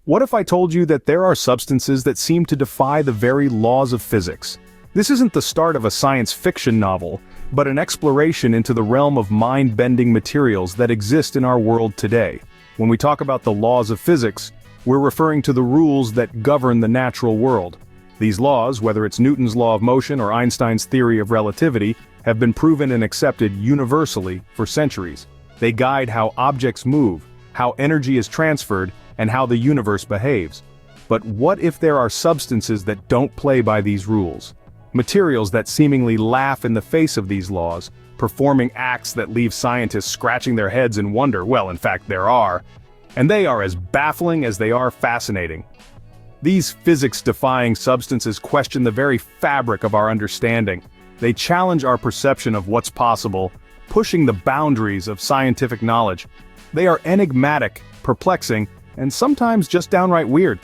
What if I told you that there are substances that seem to defy the very laws of physics? This isn't the start of a science fiction novel, but an exploration into the realm of mind-bending materials that exist in our world today. When we talk about the laws of physics, we're referring to the rules that govern the natural world. These laws, whether it's Newton's law of motion or Einstein's theory of relativity, have been proven and accepted universally for centuries. They guide how objects move, how energy is transferred, and how the universe behaves. But what if there are substances that don't play by these rules? Materials that seemingly laugh in the face of these laws, performing acts that leave scientists scratching their heads in wonder. Well, in fact, there are. And they are as baffling as they are fascinating. These physics-defying substances question the very fabric of our understanding. They challenge our perception of what's possible, pushing the boundaries of scientific knowledge. They are enigmatic, perplexing, and sometimes just downright weird.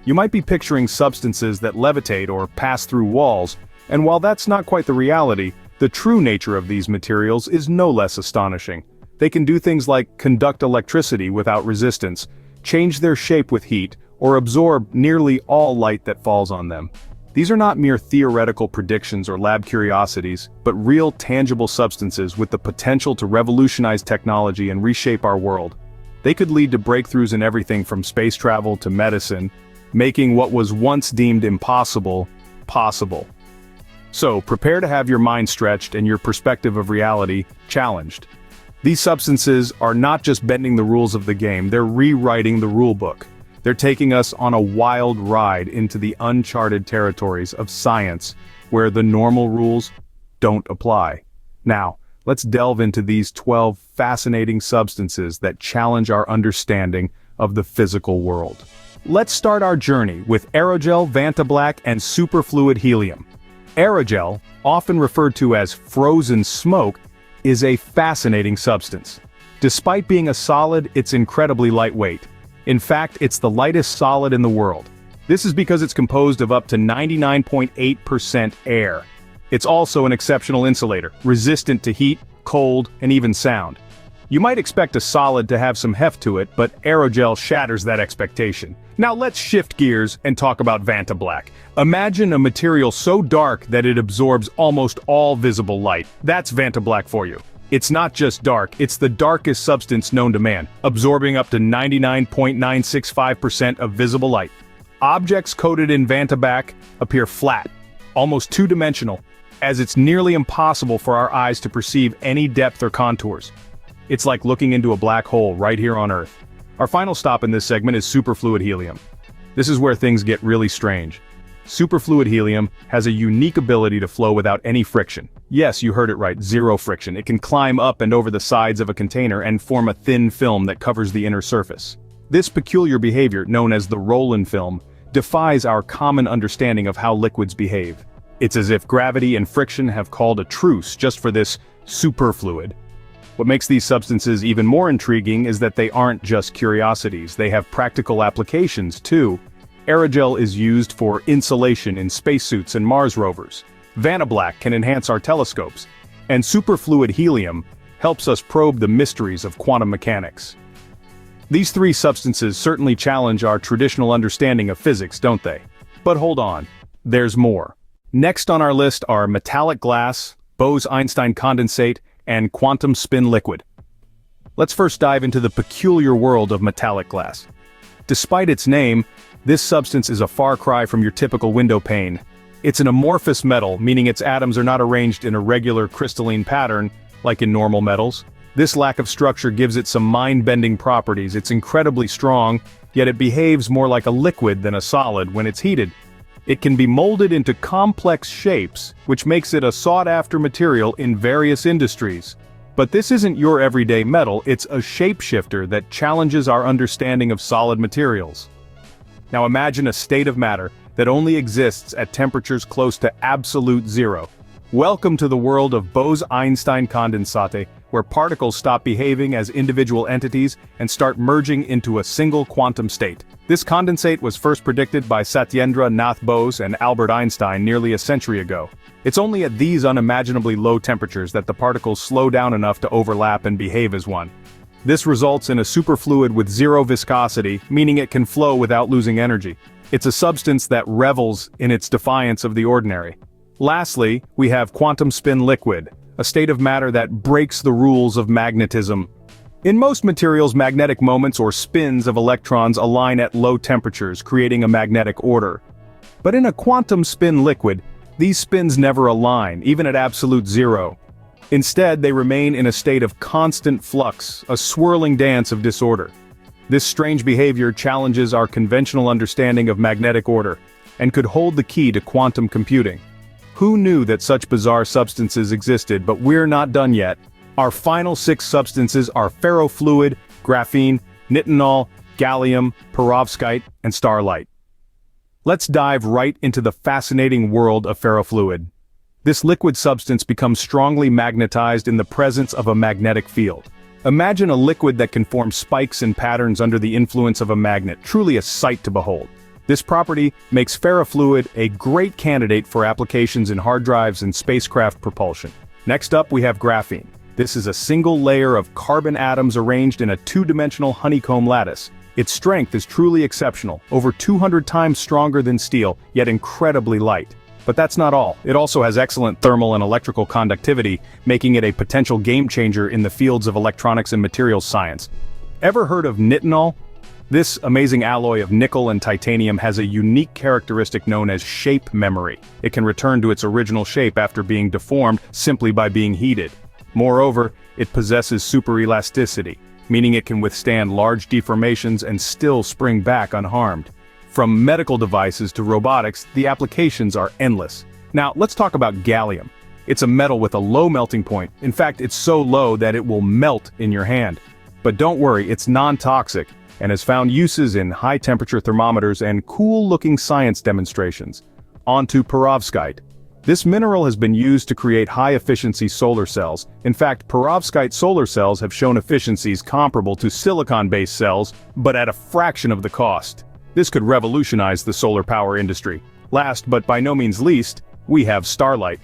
You might be picturing substances that levitate or pass through walls, and while that's not quite the reality, the true nature of these materials is no less astonishing. They can do things like conduct electricity without resistance, change their shape with heat, or absorb nearly all light that falls on them. These are not mere theoretical predictions or lab curiosities, but real tangible substances with the potential to revolutionize technology and reshape our world. They could lead to breakthroughs in everything from space travel to medicine, making what was once deemed impossible, possible. So, prepare to have your mind stretched and your perspective of reality challenged. These substances are not just bending the rules of the game, they're rewriting the rulebook. They're taking us on a wild ride into the uncharted territories of science, where the normal rules don't apply. Now, let's delve into these 12 fascinating substances that challenge our understanding of the physical world. Let's start our journey with Aerogel, Vantablack, and Superfluid Helium. Aerogel, often referred to as frozen smoke, is a fascinating substance. Despite being a solid, it's incredibly lightweight. In fact, it's the lightest solid in the world. This is because it's composed of up to 99.8% air. It's also an exceptional insulator, resistant to heat, cold, and even sound. You might expect a solid to have some heft to it, but Aerogel shatters that expectation. Now let's shift gears and talk about Vantablack. Imagine a material so dark that it absorbs almost all visible light. That's Vantablack for you. It's not just dark, it's the darkest substance known to man, absorbing up to 99.965% of visible light. Objects coated in Vantablack appear flat, almost two-dimensional, as it's nearly impossible for our eyes to perceive any depth or contours. It's like looking into a black hole right here on Earth. Our final stop in this segment is superfluid helium. This is where things get really strange. Superfluid helium has a unique ability to flow without any friction. Yes, you heard it right, zero friction. It can climb up and over the sides of a container and form a thin film that covers the inner surface. This peculiar behavior, known as the roll-in film, defies our common understanding of how liquids behave. It's as if gravity and friction have called a truce just for this superfluid. What makes these substances even more intriguing is that they aren't just curiosities, they have practical applications too. Aerogel is used for insulation in spacesuits and Mars rovers. Vantablack can enhance our telescopes. And superfluid helium helps us probe the mysteries of quantum mechanics. These three substances certainly challenge our traditional understanding of physics, don't they? But hold on, there's more. Next on our list are metallic glass, Bose-Einstein condensate, and quantum spin liquid. Let's first dive into the peculiar world of metallic glass. Despite its name, this substance is a far cry from your typical window pane. It's an amorphous metal, meaning its atoms are not arranged in a regular crystalline pattern, like in normal metals. This lack of structure gives it some mind-bending properties. It's incredibly strong, yet it behaves more like a liquid than a solid when it's heated. It can be molded into complex shapes, which makes it a sought-after material in various industries. But this isn't your everyday metal, it's a shapeshifter that challenges our understanding of solid materials. Now imagine a state of matter that only exists at temperatures close to absolute zero. Welcome to the world of Bose-Einstein condensate, where particles stop behaving as individual entities and start merging into a single quantum state. This condensate was first predicted by Satyendra Nath Bose and Albert Einstein nearly a century ago. It's only at these unimaginably low temperatures that the particles slow down enough to overlap and behave as one. This results in a superfluid with zero viscosity, meaning it can flow without losing energy. It's a substance that revels in its defiance of the ordinary. Lastly, we have quantum spin liquid, a state of matter that breaks the rules of magnetism. In most materials, magnetic moments or spins of electrons align at low temperatures, creating a magnetic order. But in a quantum spin liquid, these spins never align, even at absolute zero. Instead, they remain in a state of constant flux, a swirling dance of disorder. This strange behavior challenges our conventional understanding of magnetic order, and could hold the key to quantum computing. Who knew that such bizarre substances existed? But we're not done yet. Our final 6 substances are Ferrofluid, Graphene, Nitinol, Gallium, Perovskite, and Starlite. Let's dive right into the fascinating world of ferrofluid. This liquid substance becomes strongly magnetized in the presence of a magnetic field. Imagine a liquid that can form spikes and patterns under the influence of a magnet, truly a sight to behold. This property makes ferrofluid a great candidate for applications in hard drives and spacecraft propulsion. Next up, we have graphene. This is a single layer of carbon atoms arranged in a two-dimensional honeycomb lattice. Its strength is truly exceptional, over 200 times stronger than steel, yet incredibly light. But that's not all. It also has excellent thermal and electrical conductivity, making it a potential game-changer in the fields of electronics and materials science. Ever heard of Nitinol? This amazing alloy of nickel and titanium has a unique characteristic known as shape memory. It can return to its original shape after being deformed simply by being heated. Moreover, it possesses superelasticity, meaning it can withstand large deformations and still spring back unharmed. From medical devices to robotics, the applications are endless. Now, let's talk about gallium. It's a metal with a low melting point. In fact, it's so low that it will melt in your hand. But don't worry, it's non-toxic, and has found uses in high-temperature thermometers and cool-looking science demonstrations. On to perovskite. This mineral has been used to create high-efficiency solar cells. In fact, perovskite solar cells have shown efficiencies comparable to silicon-based cells, but at a fraction of the cost. This could revolutionize the solar power industry. Last, but by no means least, we have Starlite.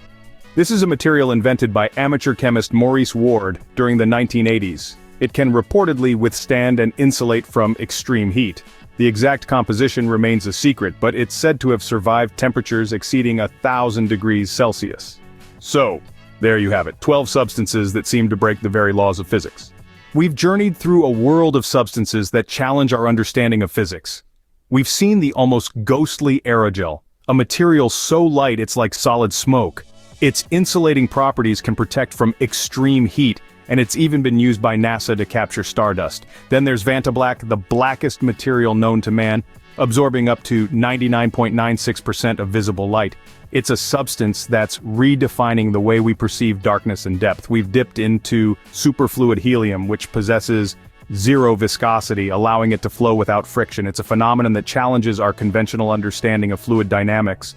This is a material invented by amateur chemist Maurice Ward during the 1980s. It can reportedly withstand and insulate from extreme heat. The exact composition remains a secret, but it's said to have survived temperatures exceeding 1,000 degrees Celsius. So, there you have it, 12 substances that seem to break the very laws of physics. We've journeyed through a world of substances that challenge our understanding of physics. We've seen the almost ghostly aerogel, a material so light it's like solid smoke. Its insulating properties can protect from extreme heat, and it's even been used by NASA to capture stardust. Then there's Vantablack, the blackest material known to man, absorbing up to 99.96% of visible light. It's a substance that's redefining the way we perceive darkness and depth. We've dipped into superfluid helium, which possesses zero viscosity, allowing it to flow without friction. It's a phenomenon that challenges our conventional understanding of fluid dynamics.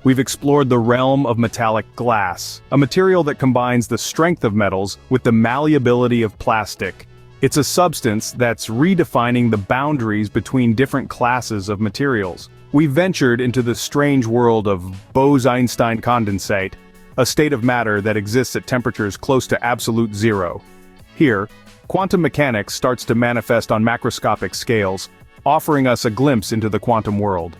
We've explored the realm of metallic glass, a material that combines the strength of metals with the malleability of plastic. It's a substance that's redefining the boundaries between different classes of materials. We've ventured into the strange world of Bose-Einstein condensate, a state of matter that exists at temperatures close to absolute zero. Here, quantum mechanics starts to manifest on macroscopic scales, offering us a glimpse into the quantum world.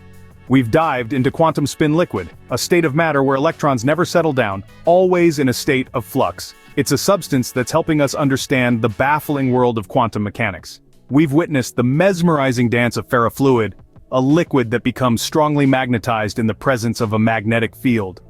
We've dived into quantum spin liquid, a state of matter where electrons never settle down, always in a state of flux. It's a substance that's helping us understand the baffling world of quantum mechanics. We've witnessed the mesmerizing dance of ferrofluid, a liquid that becomes strongly magnetized in the presence of a magnetic field.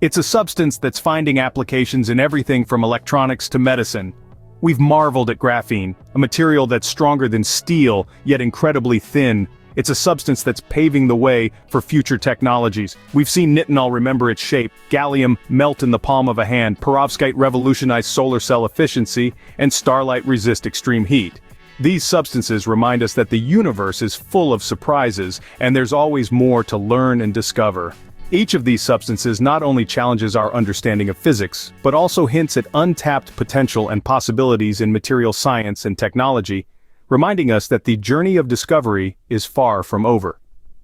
It's a substance that's finding applications in everything from electronics to medicine. We've marveled at graphene, a material that's stronger than steel, yet incredibly thin. It's a substance that's paving the way for future technologies. We've seen Nitinol remember its shape, gallium melt in the palm of a hand, perovskite revolutionize solar cell efficiency, and Starlite resist extreme heat. These substances remind us that the universe is full of surprises, and there's always more to learn and discover. Each of these substances not only challenges our understanding of physics, but also hints at untapped potential and possibilities in material science and technology, reminding us that the journey of discovery is far from over.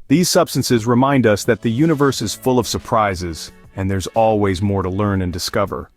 These substances remind us that the universe is full of surprises, and there's always more to learn and discover.